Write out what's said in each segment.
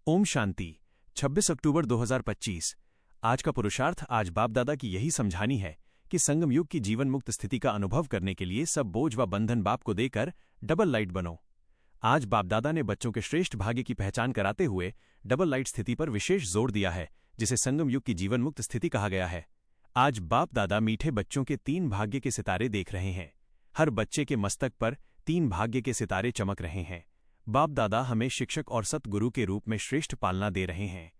ओम शांति। 26 अक्टूबर 2025। आज का पुरुषार्थ आज बाप दादा की यही समझानी है कि संगम युग की जीवन मुक्त स्थिति का अनुभव करने के लिए सब बोझ व बंधन बाप को देकर डबल लाइट बनो। आज बाप दादा ने बच्चों के श्रेष्ठ भाग्य की पहचान कराते हुए डबल लाइट स्थिति पर विशेष जोर दिया है, जिसे संगम युग की जीवन मुक्त स्थिति कहा गया है। आज बाप दादा मीठे बच्चों के 3 भाग्य के सितारे देख रहे हैं। हर बच्चे के मस्तक पर 3 भाग्य के सितारे चमक रहे हैं। बाप दादा हमें शिक्षक और सतगुरु के रूप में श्रेष्ठ पालना दे रहे हैं।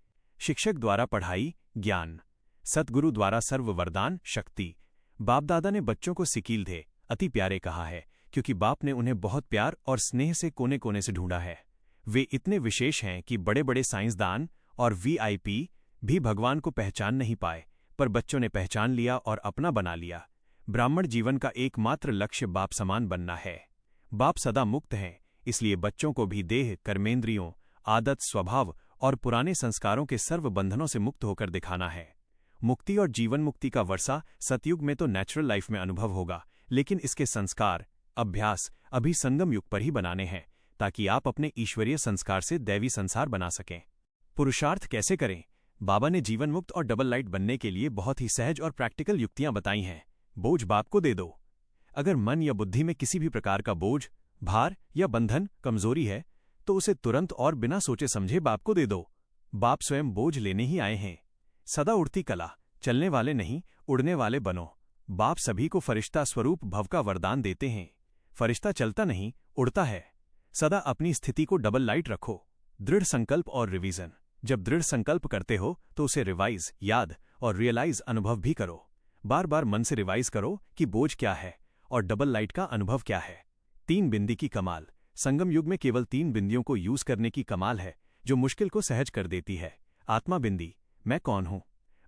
शिक्षक द्वारा पढ़ाई ज्ञान, सतगुरु द्वारा सर्व वरदान शक्ति। बाप दादा ने बच्चों को सिकील दे अति प्यारे कहा है, क्योंकि बाप ने उन्हें बहुत प्यार और स्नेह से कोने कोने से ढूंढा है। वे इतने विशेष हैं कि बड़े बड़े साइंसदान और वीआईपी भी भगवान को पहचान नहीं पाए, पर बच्चों ने पहचान लिया और अपना बना लिया। ब्राह्मण जीवन का एकमात्र लक्ष्य बाप समान बनना है। बाप सदा मुक्त हैं, इसलिए बच्चों को भी देह, कर्मेंद्रियों, आदत, स्वभाव और पुराने संस्कारों के सर्व बंधनों से मुक्त होकर दिखाना है। मुक्ति और जीवन मुक्ति का वर्षा सतयुग में तो नेचुरल लाइफ में अनुभव होगा, लेकिन इसके संस्कार, अभ्यास अभी संगम युग पर ही बनाने हैं, ताकि आप अपने ईश्वरीय संस्कार से दैवी संसार बना सकें। पुरुषार्थ कैसे करें? बाबा ने जीवन मुक्त और डबल लाइट बनने के लिए बहुत ही सहज और प्रैक्टिकल युक्तियां बताई हैं। बोझ बाप को दे दो। अगर मन या बुद्धि में किसी भी प्रकार का बोझ, भार या बंधन, कमजोरी है, तो उसे तुरंत और बिना सोचे समझे बाप को दे दो। बाप स्वयं बोझ लेने ही आए हैं। सदा उड़ती कला, चलने वाले नहीं उड़ने वाले बनो। बाप सभी को फरिश्ता स्वरूप भव का वरदान देते हैं। फरिश्ता चलता नहीं उड़ता है। सदा अपनी स्थिति को डबल लाइट रखो। दृढ़ संकल्प और रिवीजन। जब दृढ़ संकल्प करते हो तो उसे रिवाइज, याद और रियलाइज अनुभव भी करो। बार बार मन से रिवाइज करो कि बोझ क्या है और डबल लाइट का अनुभव क्या है। 3 बिंदी की कमाल। संगम युग में केवल 3 बिंदियों को यूज करने की कमाल है, जो मुश्किल को सहज कर देती है। आत्मा बिंदी, मैं कौन हूं।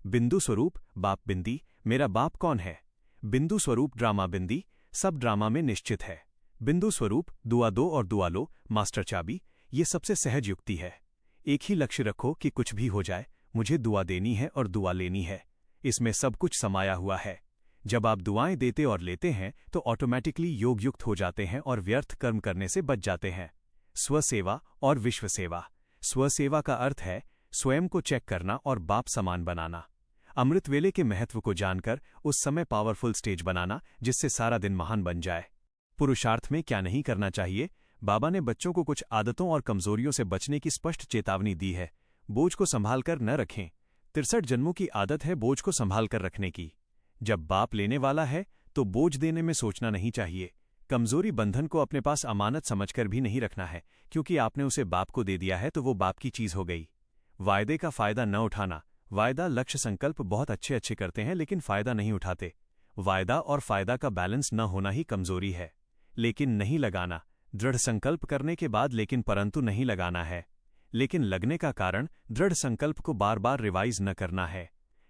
बिंदु स्वरूप, बाप बिंदी, मेरा बाप कौन है। बिंदु स्वरूप ड्रामा बिंदी, सब ड्रामा में निश्चित है। बिंदु स्वरूप दुआ दो और दुआ लो, मास्टर चाबी। ये सबसे सहज युक्ति है। एक ही लक्ष्य रखो कि कुछ भी हो जाए, मुझे दुआ देनी है और दुआ लेनी है। इसमें सब कुछ समाया हुआ है। जब आप दुआएं देते और लेते हैं तो ऑटोमेटिकली योग युक्त हो जाते हैं और व्यर्थ कर्म करने से बच जाते हैं। स्वसेवा और विश्व सेवा। स्वसेवा का अर्थ है स्वयं को चेक करना और बाप समान बनाना। अमृत वेले के महत्व को जानकर उस समय पावरफुल स्टेज बनाना, जिससे सारा दिन महान बन जाए। पुरुषार्थ में क्या नहीं करना चाहिए? बाबा ने बच्चों को कुछ आदतों और कमजोरियों से बचने की स्पष्ट चेतावनी दी है। बोझ को संभाल कर न रखें। 63 जन्मों की आदत है बोझ को संभाल कर रखने की। जब बाप लेने वाला है तो बोझ देने में सोचना नहीं चाहिए। कमजोरी बंधन को अपने पास अमानत समझकर भी नहीं रखना है, क्योंकि आपने उसे बाप को दे दिया है तो वो बाप की चीज हो गई। वायदे का फायदा न उठाना। वायदा, लक्ष्य, संकल्प बहुत अच्छे अच्छे करते हैं, लेकिन फायदा नहीं उठाते। वायदा और फायदा का बैलेंस न होना ही कमजोरी है। लेकिन नहीं लगाना। दृढ़ संकल्प करने के बाद लेकिन परंतु नहीं लगाना है। लेकिन लगने का कारण दृढ़ संकल्प को बार बार रिवाइज न करना है।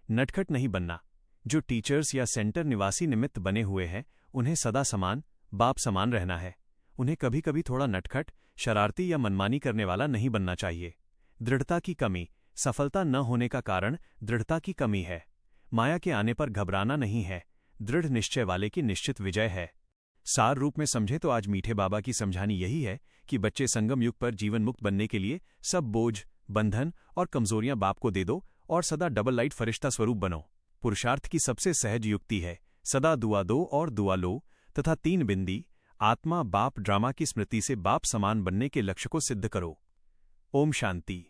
नटखट नहीं बनना। जो टीचर्स या सेंटर निवासी निमित्त बने हुए हैं, उन्हें सदा समान, बाप समान रहना है। उन्हें कभी कभी थोड़ा नटखट, शरारती या मनमानी करने वाला नहीं बनना चाहिए। दृढ़ता की कमी। सफलता न होने का कारण दृढ़ता की कमी है। माया के आने पर घबराना नहीं है। दृढ़ निश्चय वाले की निश्चित विजय है। सार रूप में समझे तो आज मीठे बाबा की समझानी यही है कि बच्चे संगम युग पर जीवन मुक्त बनने के लिए सब बोझ, बंधन और कमजोरियां बाप को दे दो और सदा डबल लाइट फरिश्ता स्वरूप बनो। पुरुषार्थ की सबसे सहज युक्ति है सदा दुआ दो और दुआ लो तथा 3 बिंदी, आत्मा बाप ड्रामा की स्मृति से बाप समान बनने के लक्ष्य को सिद्ध करो। ओम शांति।